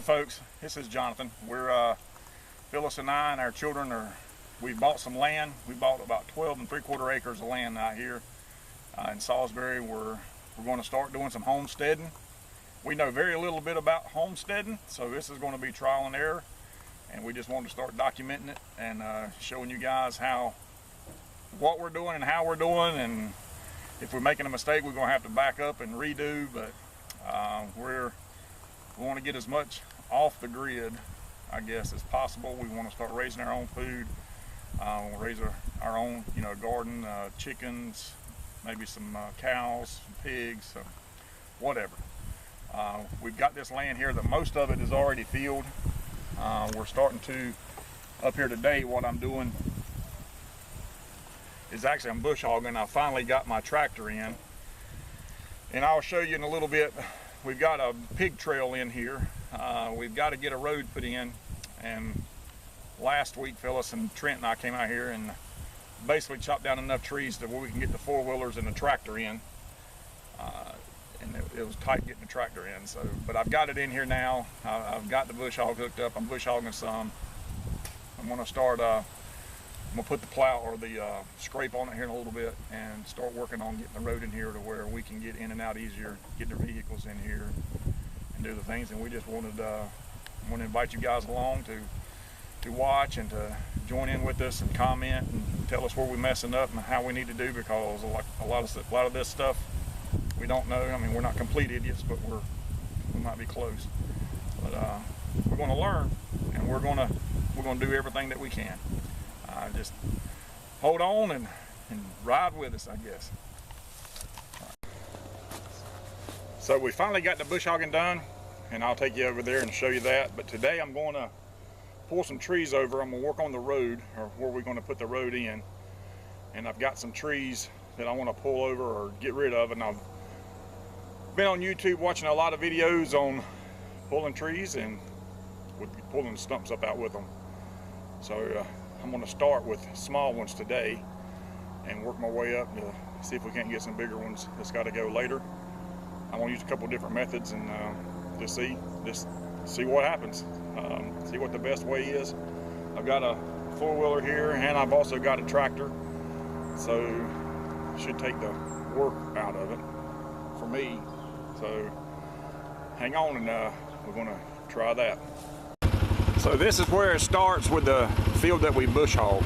Folks, this is Jonathan. We're Phyllis and I and our children we bought some land. We bought about 12 3/4 acres of land out here in Salisbury. We're going to start doing some homesteading. We know very little bit about homesteading, so this is going to be trial and error, and we just wanted to start documenting it and showing you guys what we're doing and how we're doing, and if we're making a mistake we're going to have to back up and redo, but we want to get as much off the grid, I guess, as possible. We want to start raising our own food. We'll raise our own, garden, chickens, maybe some cows, some pigs, whatever. We've got this land here that most of it is already filled. We're starting to, up here today, what I'm doing is actually I'm bush hogging. I finally got my tractor in, and I'll show you in a little bit. We've got a pig trail in here. We've got to get a road put in, and last week Phyllis and Trent and I came out here and basically chopped down enough trees to where we can get the four-wheelers and the tractor in, and it was tight getting the tractor in. So, but I've got it in here now. I've got the bush hog hooked up. I'm bush hogging some. I'm going to start I'm going to put the plow or the scrape on it here in a little bit and start working on getting the road in here to where we can get in and out easier, get the vehicles in here and do the things. And we just want to invite you guys along to watch and to join in with us and comment and tell us where we're messing up and how we need to do, because a lot of this stuff we don't know. I mean, we're not complete idiots, but we might be close. But we're going to learn, and we're going to do everything that we can. Just hold on and ride with us, I guess. So we finally got the bush hogging done, and I'll take you over there and show you that. But today I'm going to pull some trees over. I'm going to work on the road, or where we're going to put the road in. And I've got some trees that I want to pull over or get rid of. And I've been on YouTube watching a lot of videos on pulling trees and pulling stumps up out with them. So I'm going to start with small ones today and work my way up to see if we can't get some bigger ones that's got to go later. I want to use a couple different methods and just see what happens, see what the best way is. I've got a four-wheeler here, and I've also got a tractor, so it should take the work out of it for me. So hang on, and we're going to try that. So this is where it starts with the field that we bush hog.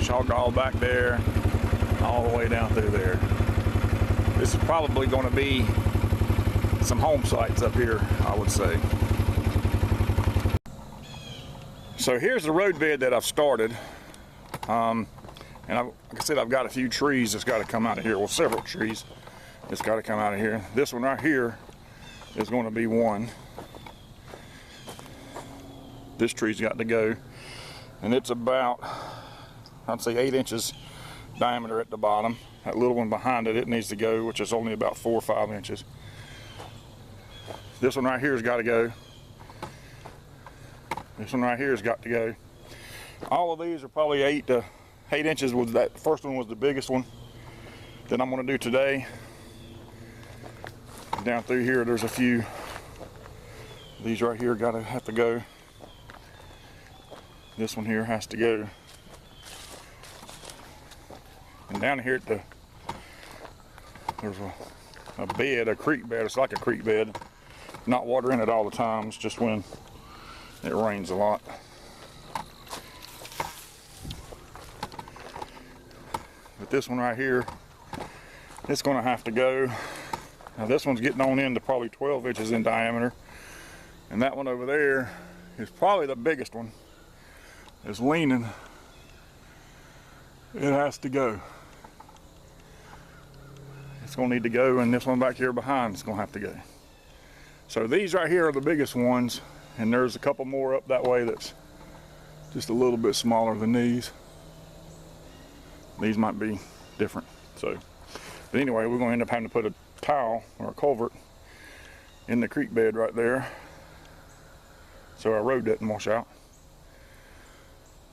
Hog all back there, all the way down through there. This is probably going to be some home sites up here, I would say. So here's the road bed that I've started, and like I said, I've got a few trees that's got to come out of here. Well, several trees that's got to come out of here. This one right here is going to be one. This tree's got to go, and it's about, I'd say 8 inches diameter at the bottom. That little one behind it needs to go, which is only about 4 or 5 inches. This one right here has got to go. This one right here has got to go. All of these are probably 8 inches. That first one was the biggest one that I'm going to do today. Down through here, there's a few. These right here have to go. This one here has to go. And down here there's a bed, a creek bed. It's like a creek bed. Not water in it all the time. It's just when it rains a lot. But this one right here, it's going to have to go. Now this one's getting on into probably 12 inches in diameter. And that one over there is probably the biggest one. is leaning, it has to go. It's gonna need to go, and this one back here behind is gonna have to go. So these right here are the biggest ones, and there's a couple more up that way that's just a little bit smaller than these. These might be different. So, but anyway, we're gonna end up having to put a tile or a culvert in the creek bed right there, so our road doesn't wash out.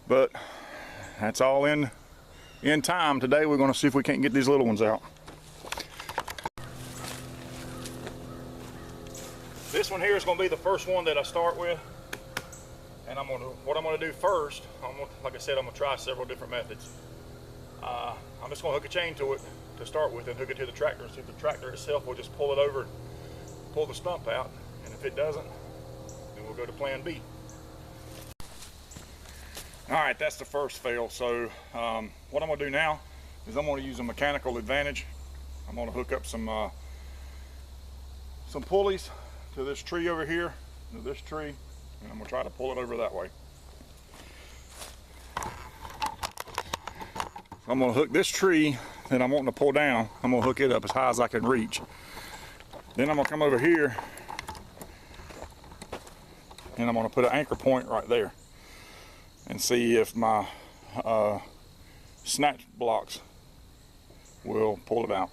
But that's all in time. Today we're gonna see if we can't get these little ones out. This one here is gonna be the first one that I start with. And what I'm gonna do first, like I said, I'm gonna try several different methods. I'm just gonna hook a chain to it to start with and hook it to the tractor and see if the tractor itself will just pull it over and pull the stump out. And if it doesn't, then we'll go to plan B. All right, that's the first fail. So what I'm gonna do now is I'm gonna use a mechanical advantage. I'm gonna hook up some pulleys to this tree over here, to this tree, and I'm gonna try to pull it over that way. I'm gonna hook this tree that I'm wanting to pull down, I'm gonna hook it up as high as I can reach. Then I'm gonna come over here and I'm gonna put an anchor point right there and see if my snatch blocks will pull it out.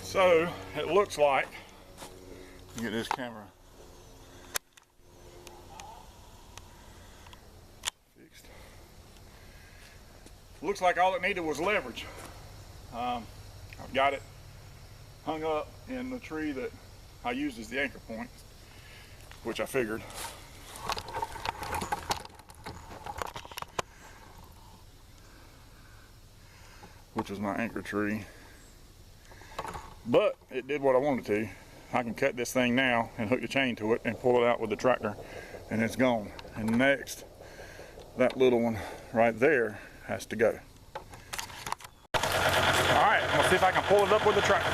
So it looks like, get this camera fixed. Looks like all it needed was leverage. I've got it hung up in the tree that I used as the anchor point, which I figured. Which was my anchor tree. But it did what I wanted to. I can cut this thing now and hook the chain to it and pull it out with the tractor, and it's gone. And next, that little one right there has to go. All right, I'm gonna see if I can pull it up with the tractor.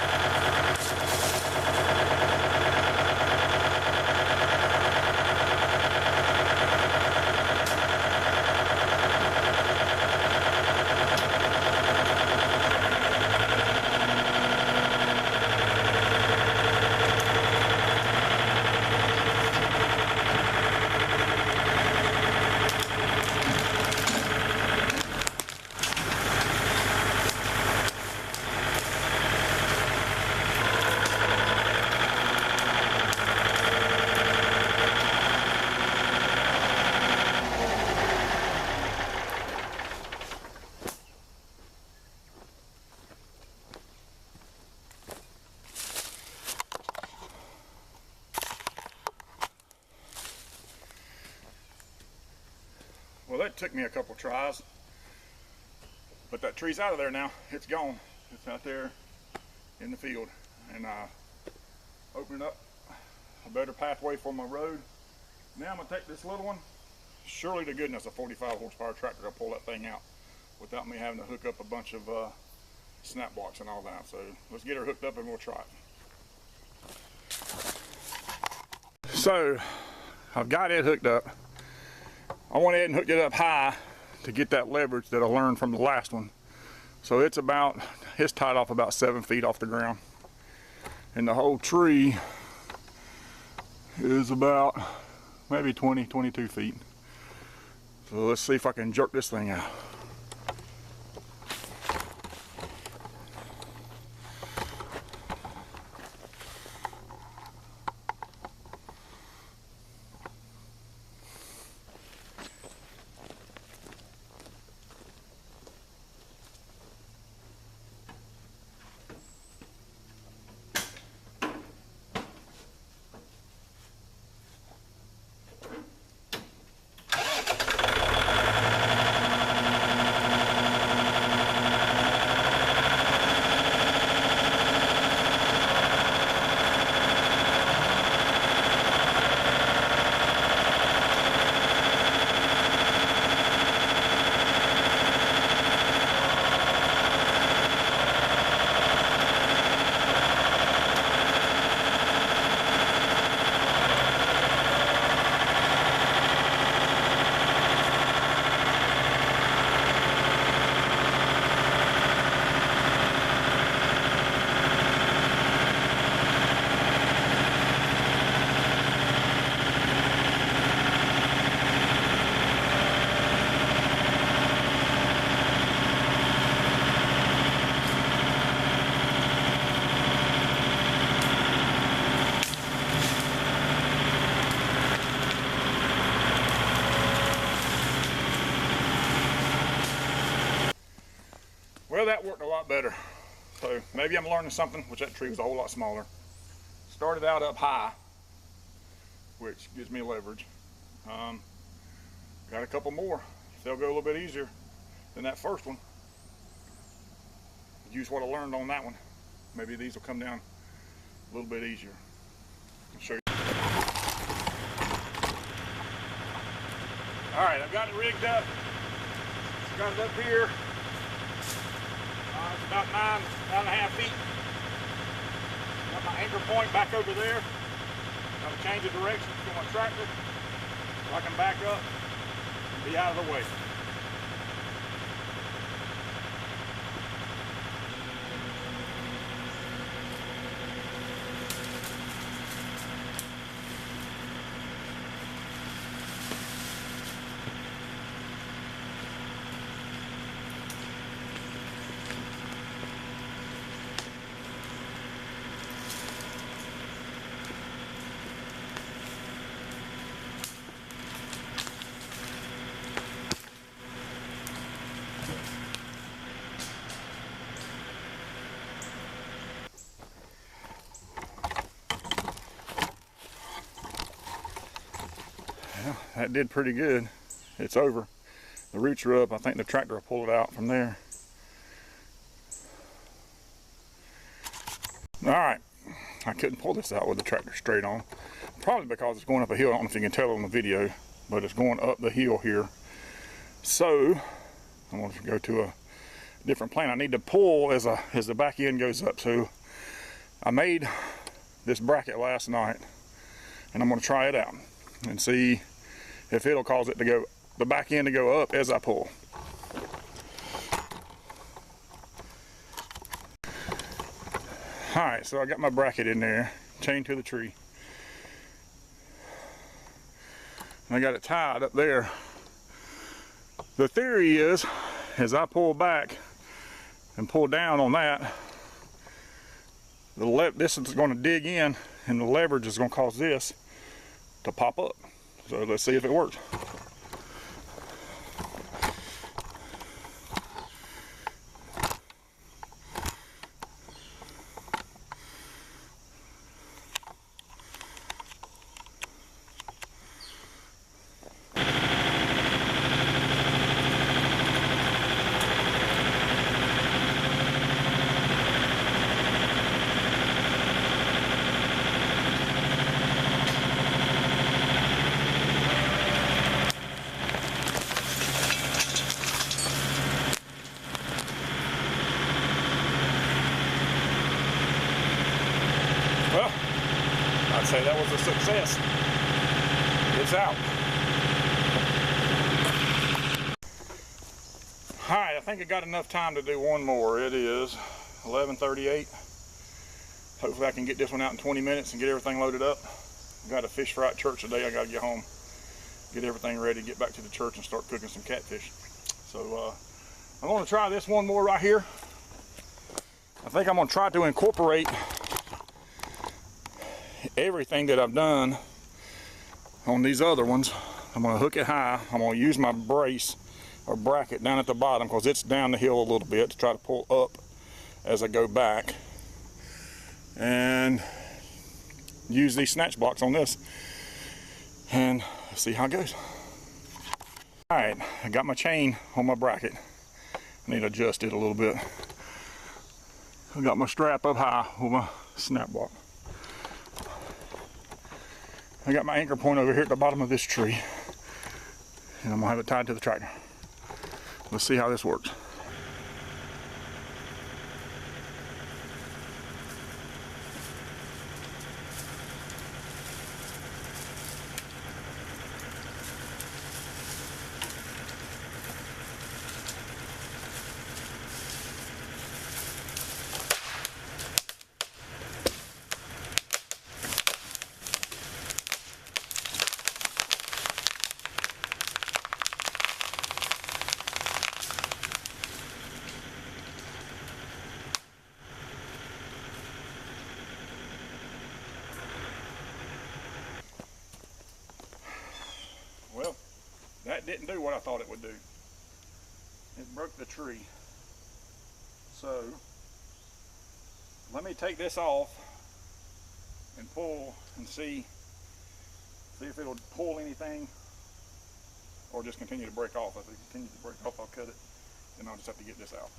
Well, that took me a couple tries, but that tree's out of there now. It's gone. It's out there in the field, and opening up a better pathway for my road. Now I'm gonna take this little one. Surely to goodness a 45 horsepower tractor will pull that thing out without me having to hook up a bunch of snap blocks and all that. So let's get her hooked up and we'll try it. So I've got it hooked up. I went ahead and hooked it up high to get that leverage that I learned from the last one. So it's tied off about 7 feet off the ground. And the whole tree is about maybe 20, 22 feet. So let's see if I can jerk this thing out. that worked a lot better. So maybe I'm learning something, which that tree was a whole lot smaller. Started out up high, which gives me leverage. Got a couple more. They'll go a little bit easier than that first one. Use what I learned on that one. Maybe these will come down a little bit easier. I'll show you. All right, I've got it rigged up. Got it up here. It's about 9.5 feet. Got my anchor point back over there. Got to change the direction for my tractor so I can back up and be out of the way. That did pretty good. It's over. The roots are up. I think the tractor will pull it out from there. All right, I couldn't pull this out with the tractor straight on. Probably because it's going up a hill. I don't know if you can tell on the video, but it's going up the hill here. So I'm going to go to a different plane. I need to pull as the back end goes up. So I made this bracket last night, and I'm going to try it out and see if it'll cause it to go, the back end to go up as I pull. All right, so I got my bracket in there, chained to the tree. And I got it tied up there. The theory is, as I pull back and pull down on that, this is going to dig in, and the leverage is going to cause this to pop up. So let's see if it works. I'd say that was a success. It's out. Alright, I think I got enough time to do one more. It is 11:38. Hopefully I can get this one out in 20 minutes and get everything loaded up. I've got a fish fry at church today. I got to get home, get everything ready, get back to the church and start cooking some catfish. So I'm going to try this one more right here. I think I'm going to try to incorporate everything that I've done on these other ones. I'm going to hook it high. I'm going to use my brace or bracket down at the bottom because it's down the hill a little bit to try to pull up as I go back, and use these snatch blocks on this and see how it goes. Alright, I got my chain on my bracket. I need to adjust it a little bit. I got my strap up high with my snap block. I got my anchor point over here at the bottom of this tree, and I'm gonna have it tied to the tractor. Let's see how this works. Well, that didn't do what I thought it would do. It broke the tree. So let me take this off and pull and see if it'll pull anything or just continue to break off. If it continues to break off, I'll cut it, and I'll just have to get this out.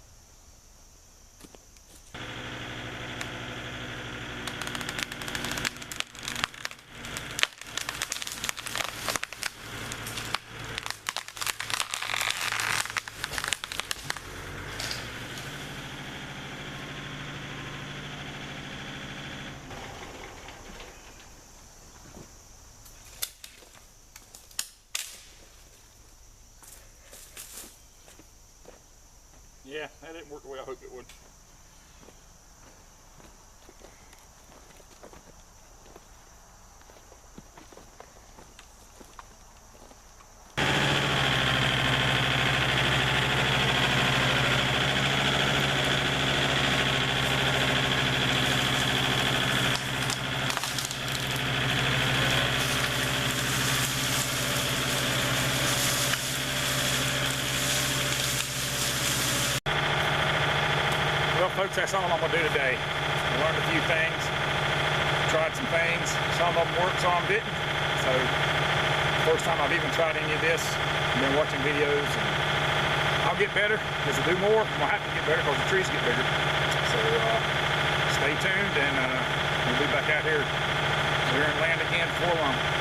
Yeah, that didn't work the way I hoped it would. Well, folks, that's all I'm going to do today. I learned a few things, tried some things. Some of them worked, some didn't. So, first time I've even tried any of this. I've been watching videos, and I'll get better. As I do more, I'm going to have to get better because the trees get bigger. So, stay tuned, and we'll be back out here clearing land again before long.